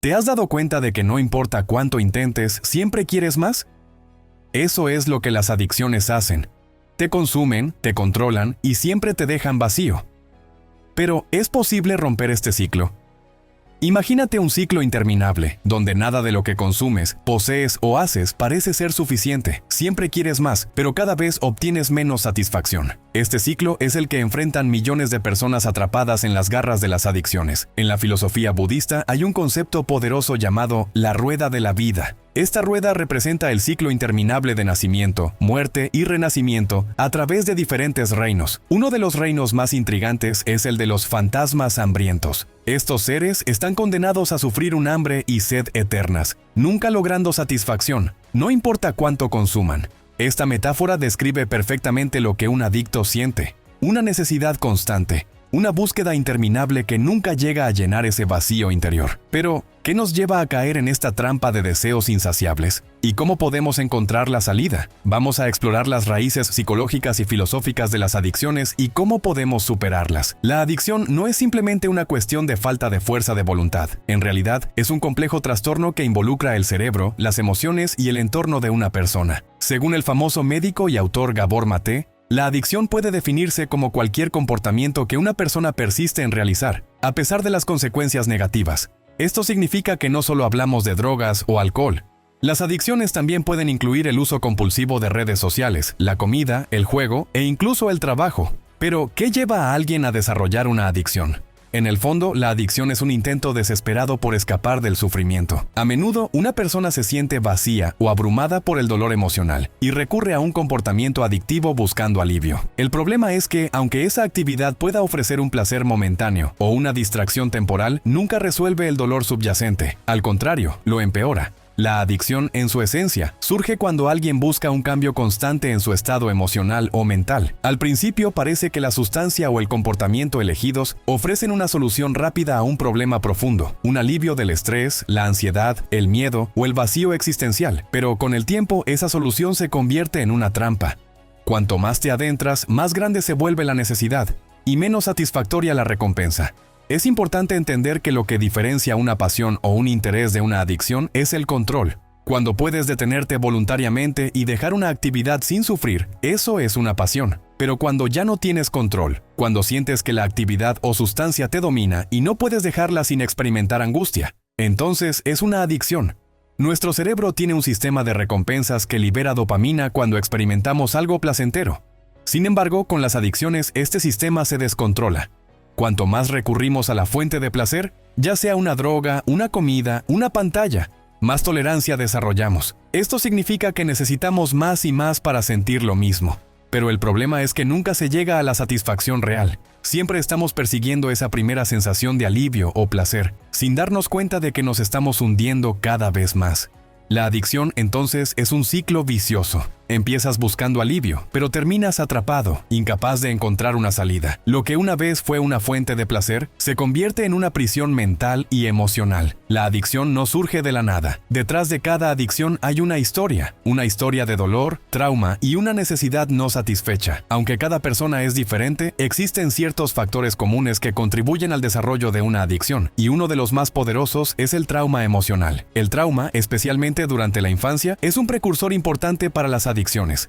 ¿Te has dado cuenta de que no importa cuánto intentes, siempre quieres más? Eso es lo que las adicciones hacen. Te consumen, te controlan y siempre te dejan vacío. Pero, ¿es posible romper este ciclo? Imagínate un ciclo interminable, donde nada de lo que consumes, posees o haces parece ser suficiente. Siempre quieres más, pero cada vez obtienes menos satisfacción. Este ciclo es el que enfrentan millones de personas atrapadas en las garras de las adicciones. En la filosofía budista hay un concepto poderoso llamado la rueda de la vida. Esta rueda representa el ciclo interminable de nacimiento, muerte y renacimiento a través de diferentes reinos. Uno de los reinos más intrigantes es el de los fantasmas hambrientos. Estos seres están condenados a sufrir un hambre y sed eternas, nunca logrando satisfacción, no importa cuánto consuman. Esta metáfora describe perfectamente lo que un adicto siente, una necesidad constante, una búsqueda interminable que nunca llega a llenar ese vacío interior. Pero, ¿qué nos lleva a caer en esta trampa de deseos insaciables? ¿Y cómo podemos encontrar la salida? Vamos a explorar las raíces psicológicas y filosóficas de las adicciones y cómo podemos superarlas. La adicción no es simplemente una cuestión de falta de fuerza de voluntad. En realidad, es un complejo trastorno que involucra el cerebro, las emociones y el entorno de una persona. Según el famoso médico y autor Gabor Maté, la adicción puede definirse como cualquier comportamiento que una persona persiste en realizar, a pesar de las consecuencias negativas. Esto significa que no solo hablamos de drogas o alcohol. Las adicciones también pueden incluir el uso compulsivo de redes sociales, la comida, el juego e incluso el trabajo. Pero, ¿qué lleva a alguien a desarrollar una adicción? En el fondo, la adicción es un intento desesperado por escapar del sufrimiento. A menudo, una persona se siente vacía o abrumada por el dolor emocional y recurre a un comportamiento adictivo buscando alivio. El problema es que, aunque esa actividad pueda ofrecer un placer momentáneo o una distracción temporal, nunca resuelve el dolor subyacente. Al contrario, lo empeora. La adicción, en su esencia, surge cuando alguien busca un cambio constante en su estado emocional o mental. Al principio parece que la sustancia o el comportamiento elegidos ofrecen una solución rápida a un problema profundo, un alivio del estrés, la ansiedad, el miedo o el vacío existencial. Pero con el tiempo, esa solución se convierte en una trampa. Cuanto más te adentras, más grande se vuelve la necesidad y menos satisfactoria la recompensa. Es importante entender que lo que diferencia una pasión o un interés de una adicción es el control. Cuando puedes detenerte voluntariamente y dejar una actividad sin sufrir, eso es una pasión. Pero cuando ya no tienes control, cuando sientes que la actividad o sustancia te domina y no puedes dejarla sin experimentar angustia, entonces es una adicción. Nuestro cerebro tiene un sistema de recompensas que libera dopamina cuando experimentamos algo placentero. Sin embargo, con las adicciones este sistema se descontrola. Cuanto más recurrimos a la fuente de placer, ya sea una droga, una comida, una pantalla, más tolerancia desarrollamos. Esto significa que necesitamos más y más para sentir lo mismo. Pero el problema es que nunca se llega a la satisfacción real. Siempre estamos persiguiendo esa primera sensación de alivio o placer, sin darnos cuenta de que nos estamos hundiendo cada vez más. La adicción, entonces, es un ciclo vicioso. Empiezas buscando alivio, pero terminas atrapado, incapaz de encontrar una salida. Lo que una vez fue una fuente de placer, se convierte en una prisión mental y emocional. La adicción no surge de la nada. Detrás de cada adicción hay una historia de dolor, trauma y una necesidad no satisfecha. Aunque cada persona es diferente, existen ciertos factores comunes que contribuyen al desarrollo de una adicción, y uno de los más poderosos es el trauma emocional. El trauma, especialmente durante la infancia, es un precursor importante para las adicciones.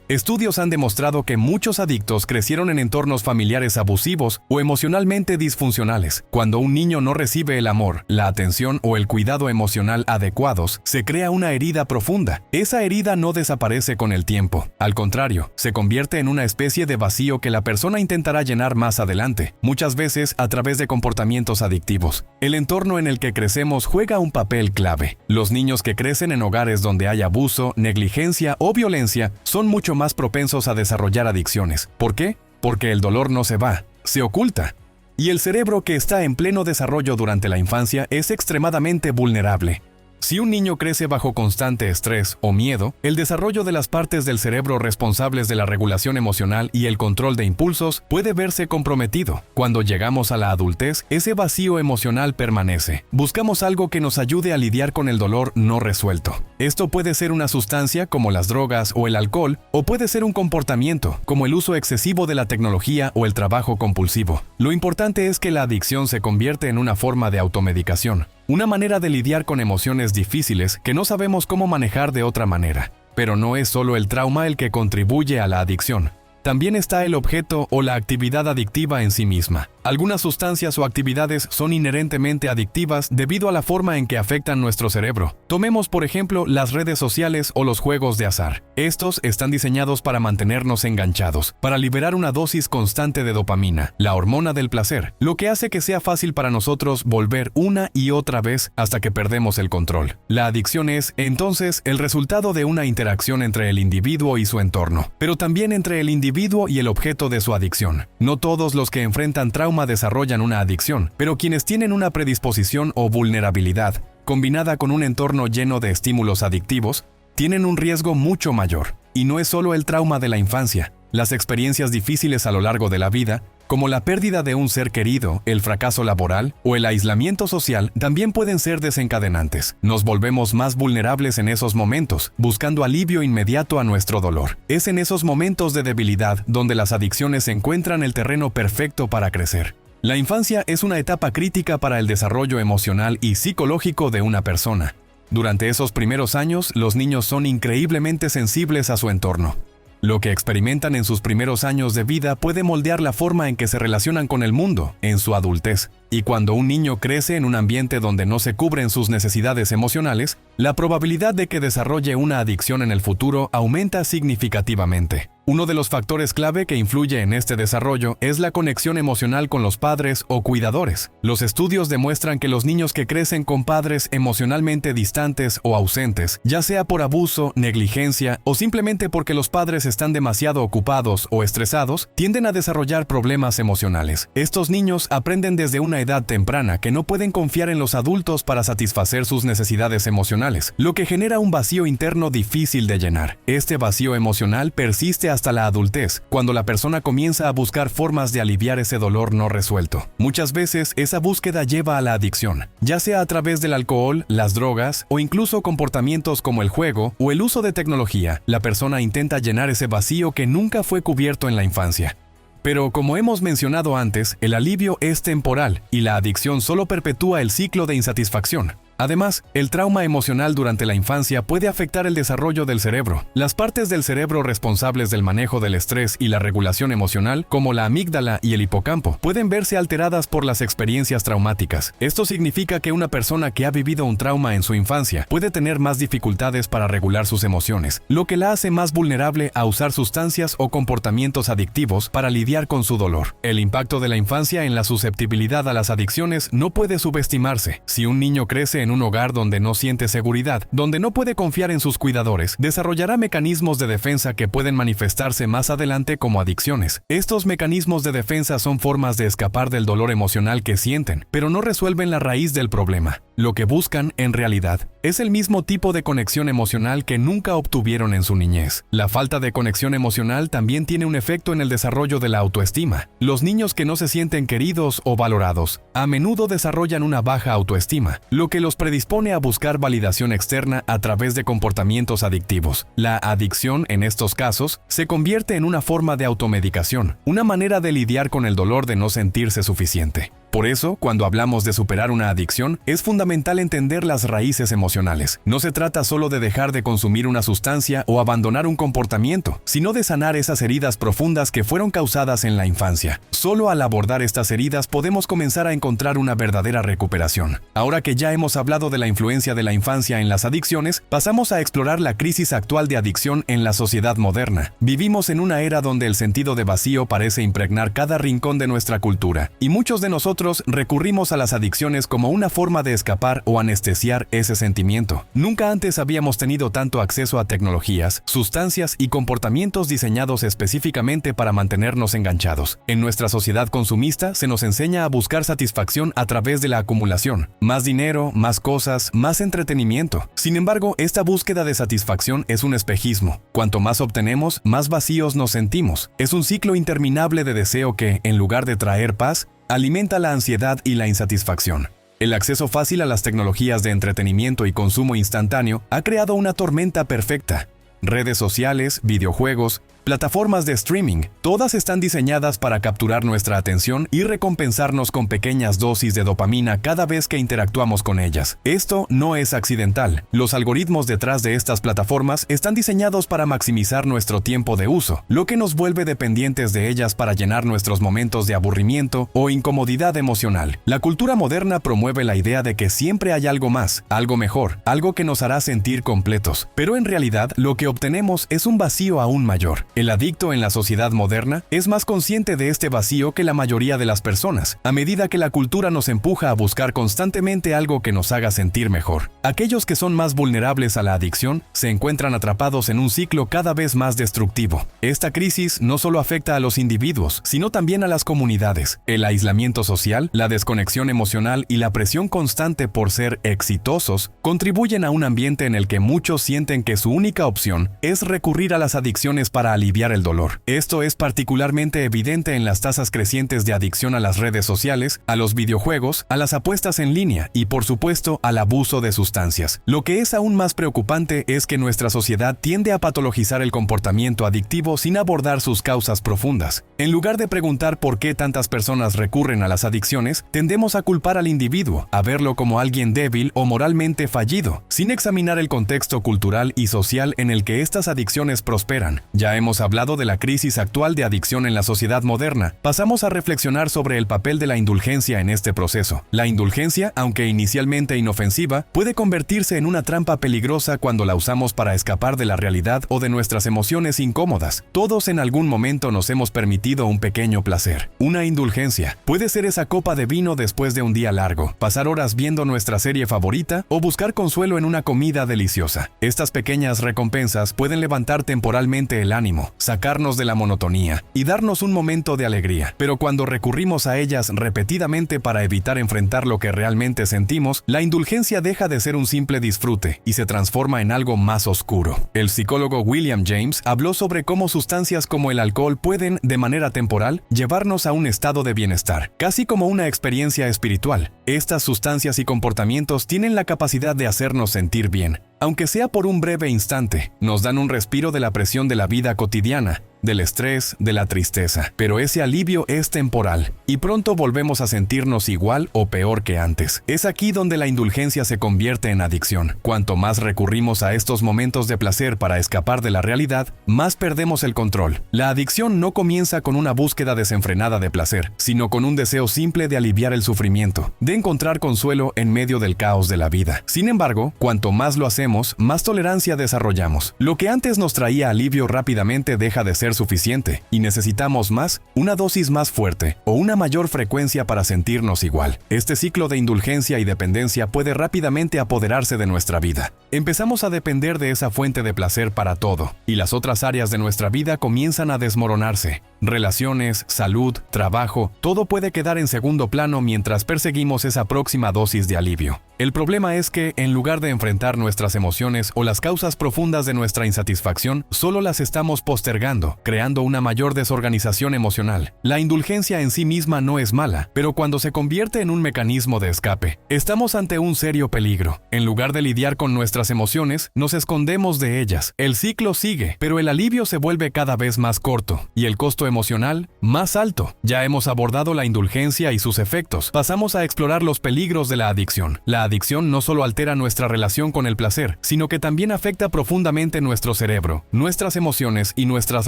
Estudios han demostrado que muchos adictos crecieron en entornos familiares abusivos o emocionalmente disfuncionales. Cuando un niño no recibe el amor, la atención o el cuidado emocional adecuados, se crea una herida profunda. Esa herida no desaparece con el tiempo. Al contrario, se convierte en una especie de vacío que la persona intentará llenar más adelante, muchas veces a través de comportamientos adictivos. El entorno en el que crecemos juega un papel clave. Los niños que crecen en hogares donde hay abuso, negligencia o violencia son mucho más propensos a desarrollar adicciones. ¿Por qué? Porque el dolor no se va, se oculta. Y el cerebro, que está en pleno desarrollo durante la infancia, es extremadamente vulnerable. Si un niño crece bajo constante estrés o miedo, el desarrollo de las partes del cerebro responsables de la regulación emocional y el control de impulsos puede verse comprometido. Cuando llegamos a la adultez, ese vacío emocional permanece. Buscamos algo que nos ayude a lidiar con el dolor no resuelto. Esto puede ser una sustancia como las drogas o el alcohol, o puede ser un comportamiento como el uso excesivo de la tecnología o el trabajo compulsivo. Lo importante es que la adicción se convierte en una forma de automedicación. una manera de lidiar con emociones difíciles que no sabemos cómo manejar de otra manera. Pero no es solo el trauma el que contribuye a la adicción. También está el objeto o la actividad adictiva en sí misma. Algunas sustancias o actividades son inherentemente adictivas debido a la forma en que afectan nuestro cerebro. Tomemos, por ejemplo, las redes sociales o los juegos de azar. Estos están diseñados para mantenernos enganchados, para liberar una dosis constante de dopamina, la hormona del placer, lo que hace que sea fácil para nosotros volver una y otra vez hasta que perdemos el control. La adicción es, entonces, el resultado de una interacción entre el individuo y su entorno, pero también entre el individuo y el objeto de su adicción. No todos los que enfrentan trauma desarrollan una adicción, pero quienes tienen una predisposición o vulnerabilidad, combinada con un entorno lleno de estímulos adictivos, tienen un riesgo mucho mayor. Y no es solo el trauma de la infancia. Las experiencias difíciles a lo largo de la vida, como la pérdida de un ser querido, el fracaso laboral o el aislamiento social, también pueden ser desencadenantes. Nos volvemos más vulnerables en esos momentos, buscando alivio inmediato a nuestro dolor. Es en esos momentos de debilidad donde las adicciones encuentran el terreno perfecto para crecer. La infancia es una etapa crítica para el desarrollo emocional y psicológico de una persona. Durante esos primeros años, los niños son increíblemente sensibles a su entorno. Lo que experimentan en sus primeros años de vida puede moldear la forma en que se relacionan con el mundo en su adultez. Y cuando un niño crece en un ambiente donde no se cubren sus necesidades emocionales, la probabilidad de que desarrolle una adicción en el futuro aumenta significativamente. Uno de los factores clave que influye en este desarrollo es la conexión emocional con los padres o cuidadores. Los estudios demuestran que los niños que crecen con padres emocionalmente distantes o ausentes, ya sea por abuso, negligencia o simplemente porque los padres están demasiado ocupados o estresados, tienden a desarrollar problemas emocionales. Estos niños aprenden desde una edad temprana que no pueden confiar en los adultos para satisfacer sus necesidades emocionales, lo que genera un vacío interno difícil de llenar. Este vacío emocional persiste hasta la adultez, cuando la persona comienza a buscar formas de aliviar ese dolor no resuelto. Muchas veces esa búsqueda lleva a la adicción, ya sea a través del alcohol, las drogas o incluso comportamientos como el juego o el uso de tecnología. La persona intenta llenar ese vacío que nunca fue cubierto en la infancia. Pero como hemos mencionado antes, el alivio es temporal y la adicción solo perpetúa el ciclo de insatisfacción. Además, el trauma emocional durante la infancia puede afectar el desarrollo del cerebro. Las partes del cerebro responsables del manejo del estrés y la regulación emocional, como la amígdala y el hipocampo, pueden verse alteradas por las experiencias traumáticas. Esto significa que una persona que ha vivido un trauma en su infancia puede tener más dificultades para regular sus emociones, lo que la hace más vulnerable a usar sustancias o comportamientos adictivos para lidiar con su dolor. El impacto de la infancia en la susceptibilidad a las adicciones no puede subestimarse. Si un niño crece en un hogar donde no siente seguridad, donde no puede confiar en sus cuidadores, desarrollará mecanismos de defensa que pueden manifestarse más adelante como adicciones. Estos mecanismos de defensa son formas de escapar del dolor emocional que sienten, pero no resuelven la raíz del problema. Lo que buscan, en realidad, es el mismo tipo de conexión emocional que nunca obtuvieron en su niñez. La falta de conexión emocional también tiene un efecto en el desarrollo de la autoestima. Los niños que no se sienten queridos o valorados, a menudo desarrollan una baja autoestima, lo que los predispone a buscar validación externa a través de comportamientos adictivos. La adicción, en estos casos, se convierte en una forma de automedicación, una manera de lidiar con el dolor de no sentirse suficiente. Por eso, cuando hablamos de superar una adicción, es fundamental entender las raíces emocionales. No se trata solo de dejar de consumir una sustancia o abandonar un comportamiento, sino de sanar esas heridas profundas que fueron causadas en la infancia. Solo al abordar estas heridas podemos comenzar a encontrar una verdadera recuperación. Ahora que ya hemos hablado de la influencia de la infancia en las adicciones, pasamos a explorar la crisis actual de adicción en la sociedad moderna. Vivimos en una era donde el sentido de vacío parece impregnar cada rincón de nuestra cultura, y muchos de nosotros recurrimos a las adicciones como una forma de escapar o anestesiar ese sentimiento. Nunca antes habíamos tenido tanto acceso a tecnologías, sustancias y comportamientos diseñados específicamente para mantenernos enganchados. En nuestra sociedad consumista se nos enseña a buscar satisfacción a través de la acumulación. Más dinero, más cosas, más entretenimiento. Sin embargo, esta búsqueda de satisfacción es un espejismo. Cuanto más obtenemos, más vacíos nos sentimos. Es un ciclo interminable de deseo que, en lugar de traer paz, alimenta la ansiedad y la insatisfacción. El acceso fácil a las tecnologías de entretenimiento y consumo instantáneo ha creado una tormenta perfecta. Redes sociales, videojuegos, plataformas de streaming, todas están diseñadas para capturar nuestra atención y recompensarnos con pequeñas dosis de dopamina cada vez que interactuamos con ellas. Esto no es accidental. Los algoritmos detrás de estas plataformas están diseñados para maximizar nuestro tiempo de uso, lo que nos vuelve dependientes de ellas para llenar nuestros momentos de aburrimiento o incomodidad emocional. La cultura moderna promueve la idea de que siempre hay algo más, algo mejor, algo que nos hará sentir completos, pero en realidad lo que obtenemos es un vacío aún mayor. El adicto en la sociedad moderna es más consciente de este vacío que la mayoría de las personas, a medida que la cultura nos empuja a buscar constantemente algo que nos haga sentir mejor. Aquellos que son más vulnerables a la adicción se encuentran atrapados en un ciclo cada vez más destructivo. Esta crisis no solo afecta a los individuos, sino también a las comunidades. El aislamiento social, la desconexión emocional y la presión constante por ser exitosos contribuyen a un ambiente en el que muchos sienten que su única opción es recurrir a las adicciones para aliviar el dolor. Esto es particularmente evidente en las tasas crecientes de adicción a las redes sociales, a los videojuegos, a las apuestas en línea y, por supuesto, al abuso de sustancias. Lo que es aún más preocupante es que nuestra sociedad tiende a patologizar el comportamiento adictivo sin abordar sus causas profundas. En lugar de preguntar por qué tantas personas recurren a las adicciones, tendemos a culpar al individuo, a verlo como alguien débil o moralmente fallido, sin examinar el contexto cultural y social en el que estas adicciones prosperan. Ya hemos hablado de la crisis actual de adicción en la sociedad moderna. Pasamos a reflexionar sobre el papel de la indulgencia en este proceso. La indulgencia, aunque inicialmente inofensiva, puede convertirse en una trampa peligrosa cuando la usamos para escapar de la realidad o de nuestras emociones incómodas. Todos en algún momento nos hemos permitido un pequeño placer. Una indulgencia puede ser esa copa de vino después de un día largo, pasar horas viendo nuestra serie favorita o buscar consuelo en una comida deliciosa. Estas pequeñas recompensas pueden levantar temporalmente el ánimo, sacarnos de la monotonía y darnos un momento de alegría. Pero cuando recurrimos a ellas repetidamente para evitar enfrentar lo que realmente sentimos, la indulgencia deja de ser un simple disfrute y se transforma en algo más oscuro. El psicólogo William James habló sobre cómo sustancias como el alcohol pueden, de manera temporal, llevarnos a un estado de bienestar, casi como una experiencia espiritual. Estas sustancias y comportamientos tienen la capacidad de hacernos sentir bien, aunque sea por un breve instante. Nos dan un respiro de la presión de la vida cotidiana, del estrés, de la tristeza. Pero ese alivio es temporal, y pronto volvemos a sentirnos igual o peor que antes. Es aquí donde la indulgencia se convierte en adicción. Cuanto más recurrimos a estos momentos de placer para escapar de la realidad, más perdemos el control. La adicción no comienza con una búsqueda desenfrenada de placer, sino con un deseo simple de aliviar el sufrimiento, de encontrar consuelo en medio del caos de la vida. Sin embargo, cuanto más lo hacemos, más tolerancia desarrollamos. Lo que antes nos traía alivio rápidamente deja de ser suficiente y necesitamos más, una dosis más fuerte o una mayor frecuencia para sentirnos igual. Este ciclo de indulgencia y dependencia puede rápidamente apoderarse de nuestra vida. Empezamos a depender de esa fuente de placer para todo, y las otras áreas de nuestra vida comienzan a desmoronarse. Relaciones, salud, trabajo, todo puede quedar en segundo plano mientras perseguimos esa próxima dosis de alivio. El problema es que, en lugar de enfrentar nuestras emociones o las causas profundas de nuestra insatisfacción, solo las estamos postergando, creando una mayor desorganización emocional. La indulgencia en sí misma no es mala, pero cuando se convierte en un mecanismo de escape, estamos ante un serio peligro. En lugar de lidiar con nuestras emociones, nos escondemos de ellas. El ciclo sigue, pero el alivio se vuelve cada vez más corto, y el costo emocional más alto. Ya hemos abordado la indulgencia y sus efectos. Pasamos a explorar los peligros de la adicción. La adicción no solo altera nuestra relación con el placer, sino que también afecta profundamente nuestro cerebro, nuestras emociones y nuestras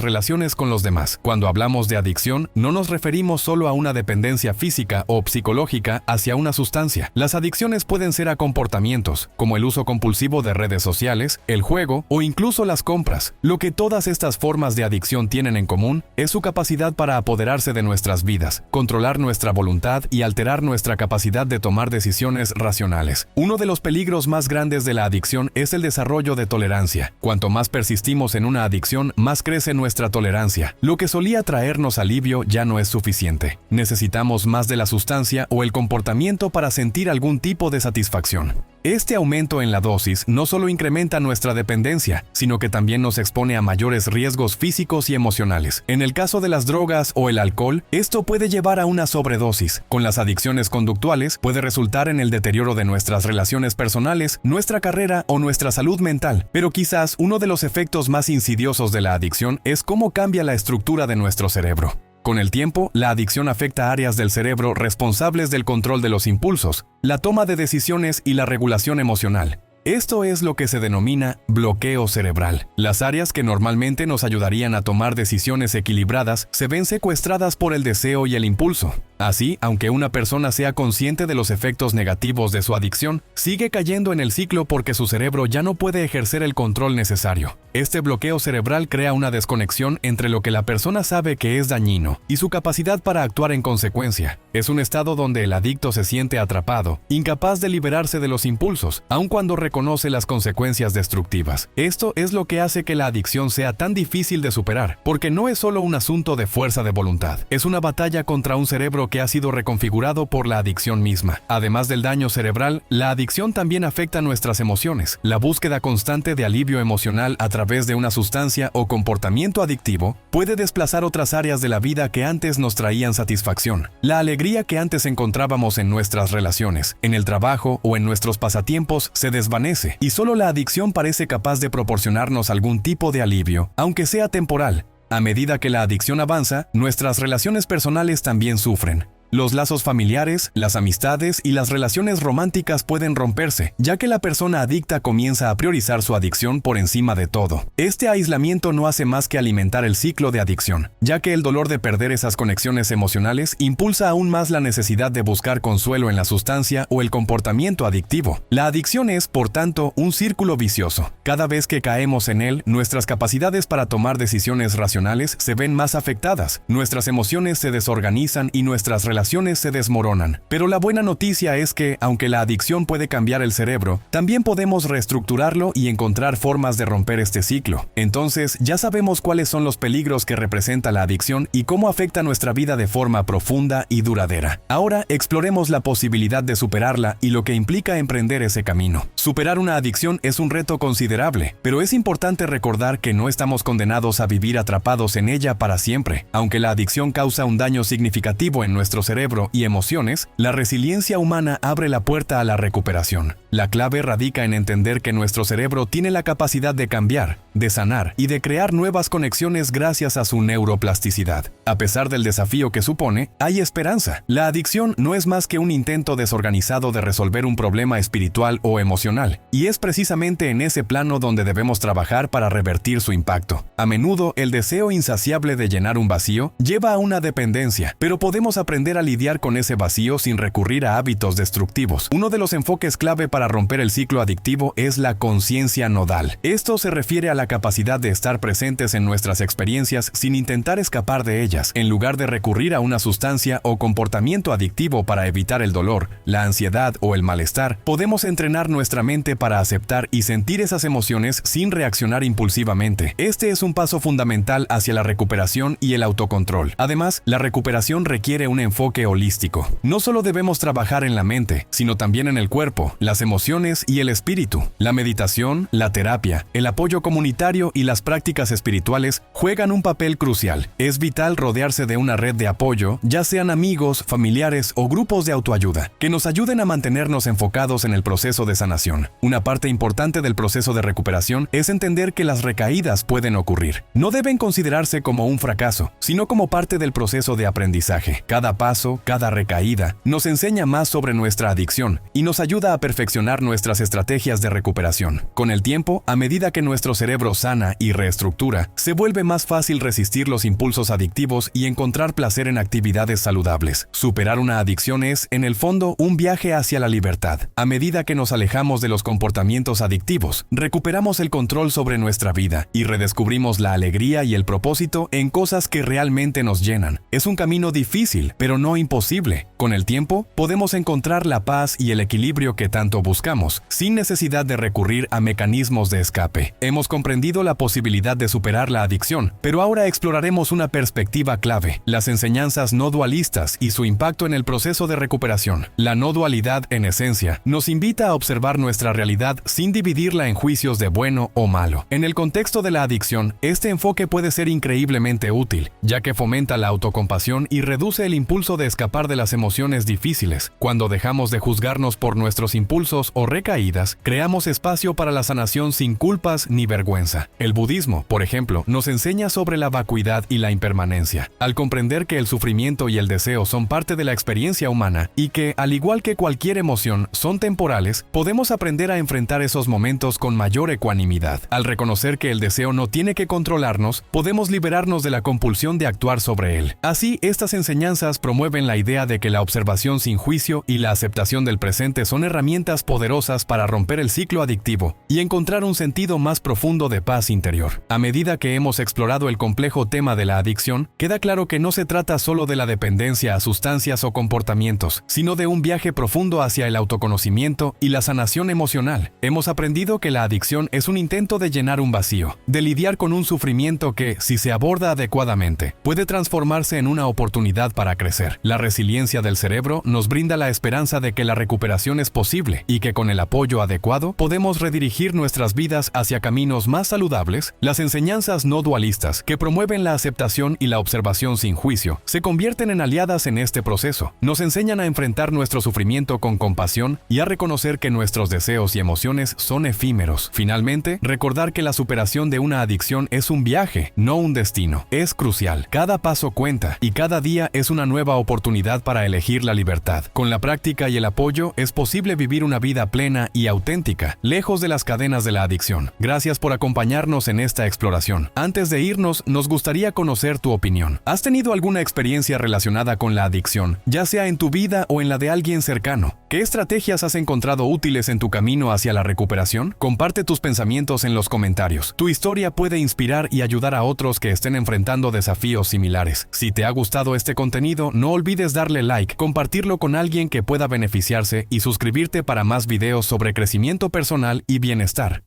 relaciones con los demás. Cuando hablamos de adicción, no nos referimos solo a una dependencia física o psicológica hacia una sustancia. Las adicciones pueden ser a comportamientos, como el uso compulsivo de redes sociales, el juego o incluso las compras. Lo que todas estas formas de adicción tienen en común es su capacidad para apoderarse de nuestras vidas, controlar nuestra voluntad y alterar nuestra capacidad de tomar decisiones racionales. Uno de los peligros más grandes de la adicción es el desarrollo de tolerancia. Cuanto más persistimos en una adicción, más crece nuestra tolerancia. Lo que solía traernos alivio ya no es suficiente. Necesitamos más de la sustancia o el comportamiento para sentir algún tipo de satisfacción. Este aumento en la dosis no solo incrementa nuestra dependencia, sino que también nos expone a mayores riesgos físicos y emocionales. En el caso de las drogas o el alcohol, esto puede llevar a una sobredosis. Con las adicciones conductuales, puede resultar en el deterioro de nuestras relaciones personales, nuestra carrera o nuestra salud mental. Pero quizás uno de los efectos más insidiosos de la adicción es cómo cambia la estructura de nuestro cerebro. Con el tiempo, la adicción afecta áreas del cerebro responsables del control de los impulsos, la toma de decisiones y la regulación emocional. Esto es lo que se denomina bloqueo cerebral. Las áreas que normalmente nos ayudarían a tomar decisiones equilibradas se ven secuestradas por el deseo y el impulso. Así, aunque una persona sea consciente de los efectos negativos de su adicción, sigue cayendo en el ciclo porque su cerebro ya no puede ejercer el control necesario. Este bloqueo cerebral crea una desconexión entre lo que la persona sabe que es dañino y su capacidad para actuar en consecuencia. Es un estado donde el adicto se siente atrapado, incapaz de liberarse de los impulsos, aun cuando reconoce las consecuencias destructivas. Esto es lo que hace que la adicción sea tan difícil de superar, porque no es solo un asunto de fuerza de voluntad, es una batalla contra un cerebro que ha sido reconfigurado por la adicción misma. Además del daño cerebral, la adicción también afecta nuestras emociones. La búsqueda constante de alivio emocional a través de una sustancia o comportamiento adictivo puede desplazar otras áreas de la vida que antes nos traían satisfacción. La alegría que antes encontrábamos en nuestras relaciones, en el trabajo o en nuestros pasatiempos se desvanece, y solo la adicción parece capaz de proporcionarnos algún tipo de alivio, aunque sea temporal. A medida que la adicción avanza, nuestras relaciones personales también sufren. Los lazos familiares, las amistades y las relaciones románticas pueden romperse, ya que la persona adicta comienza a priorizar su adicción por encima de todo. Este aislamiento no hace más que alimentar el ciclo de adicción, ya que el dolor de perder esas conexiones emocionales impulsa aún más la necesidad de buscar consuelo en la sustancia o el comportamiento adictivo. La adicción es, por tanto, un círculo vicioso. Cada vez que caemos en él, nuestras capacidades para tomar decisiones racionales se ven más afectadas, nuestras emociones se desorganizan y nuestras relaciones se desmoronan. Pero la buena noticia es que, aunque la adicción puede cambiar el cerebro, también podemos reestructurarlo y encontrar formas de romper este ciclo. Entonces, ya sabemos cuáles son los peligros que representa la adicción y cómo afecta nuestra vida de forma profunda y duradera. Ahora, exploremos la posibilidad de superarla y lo que implica emprender ese camino. Superar una adicción es un reto considerable, pero es importante recordar que no estamos condenados a vivir atrapados en ella para siempre. Aunque la adicción causa un daño significativo en nuestro cerebro y emociones, la resiliencia humana abre la puerta a la recuperación. La clave radica en entender que nuestro cerebro tiene la capacidad de cambiar, de sanar y de crear nuevas conexiones gracias a su neuroplasticidad. A pesar del desafío que supone, hay esperanza. La adicción no es más que un intento desorganizado de resolver un problema espiritual o emocional, y es precisamente en ese plano donde debemos trabajar para revertir su impacto. A menudo, el deseo insaciable de llenar un vacío lleva a una dependencia, pero podemos aprender a lidiar con ese vacío sin recurrir a hábitos destructivos. Uno de los enfoques clave para romper el ciclo adictivo es la conciencia nodal. Esto se refiere a la capacidad de estar presentes en nuestras experiencias sin intentar escapar de ellas. En lugar de recurrir a una sustancia o comportamiento adictivo para evitar el dolor, la ansiedad o el malestar, podemos entrenar nuestra mente para aceptar y sentir esas emociones sin reaccionar impulsivamente. Este es un paso fundamental hacia la recuperación y el autocontrol. Además, la recuperación requiere un enfoque holístico. No solo debemos trabajar en la mente, sino también en el cuerpo, las emociones y el espíritu. La meditación, la terapia, el apoyo comunitario y las prácticas espirituales juegan un papel crucial. Es vital rodearse de una red de apoyo, ya sean amigos, familiares o grupos de autoayuda, que nos ayuden a mantenernos enfocados en el proceso de sanación. Una parte importante del proceso de recuperación es entender que las recaídas pueden ocurrir. No deben considerarse como un fracaso, sino como parte del proceso de aprendizaje. Cada paso, cada recaída, nos enseña más sobre nuestra adicción y nos ayuda a perfeccionar nuestras estrategias de recuperación. Con el tiempo, a medida que nuestro cerebro sana y reestructura, se vuelve más fácil resistir los impulsos adictivos y encontrar placer en actividades saludables. Superar una adicción es, en el fondo, un viaje hacia la libertad. A medida que nos alejamos de los comportamientos adictivos, recuperamos el control sobre nuestra vida y redescubrimos la alegría y el propósito en cosas que realmente nos llenan. Es un camino difícil, pero no imposible. Con el tiempo, podemos encontrar la paz y el equilibrio que tanto buscamos. buscamos, sin necesidad de recurrir a mecanismos de escape. Hemos comprendido la posibilidad de superar la adicción, pero ahora exploraremos una perspectiva clave: las enseñanzas no dualistas y su impacto en el proceso de recuperación. La no dualidad, en esencia, nos invita a observar nuestra realidad sin dividirla en juicios de bueno o malo. En el contexto de la adicción, este enfoque puede ser increíblemente útil, ya que fomenta la autocompasión y reduce el impulso de escapar de las emociones difíciles. Cuando dejamos de juzgarnos por nuestros impulsos o recaídas, creamos espacio para la sanación sin culpas ni vergüenza. El budismo, por ejemplo, nos enseña sobre la vacuidad y la impermanencia. Al comprender que el sufrimiento y el deseo son parte de la experiencia humana y que, al igual que cualquier emoción, son temporales, podemos aprender a enfrentar esos momentos con mayor ecuanimidad. Al reconocer que el deseo no tiene que controlarnos, podemos liberarnos de la compulsión de actuar sobre él. Así, estas enseñanzas promueven la idea de que la observación sin juicio y la aceptación del presente son herramientas poderosas para romper el ciclo adictivo y encontrar un sentido más profundo de paz interior. A medida que hemos explorado el complejo tema de la adicción, queda claro que no se trata solo de la dependencia a sustancias o comportamientos, sino de un viaje profundo hacia el autoconocimiento y la sanación emocional. Hemos aprendido que la adicción es un intento de llenar un vacío, de lidiar con un sufrimiento que, si se aborda adecuadamente, puede transformarse en una oportunidad para crecer. La resiliencia del cerebro nos brinda la esperanza de que la recuperación es posible y que con el apoyo adecuado podemos redirigir nuestras vidas hacia caminos más saludables. Las enseñanzas no dualistas, que promueven la aceptación y la observación sin juicio, se convierten en aliadas en este proceso. Nos enseñan a enfrentar nuestro sufrimiento con compasión y a reconocer que nuestros deseos y emociones son efímeros. Finalmente, recordar que la superación de una adicción es un viaje, no un destino, es crucial. Cada paso cuenta y cada día es una nueva oportunidad para elegir la libertad. Con la práctica y el apoyo es posible vivir una vida plena y auténtica, lejos de las cadenas de la adicción. Gracias por acompañarnos en esta exploración. Antes de irnos, nos gustaría conocer tu opinión. ¿Has tenido alguna experiencia relacionada con la adicción, ya sea en tu vida o en la de alguien cercano? ¿Qué estrategias has encontrado útiles en tu camino hacia la recuperación? Comparte tus pensamientos en los comentarios. Tu historia puede inspirar y ayudar a otros que estén enfrentando desafíos similares. Si te ha gustado este contenido, no olvides darle like, compartirlo con alguien que pueda beneficiarse y suscribirte para más videos sobre crecimiento personal y bienestar.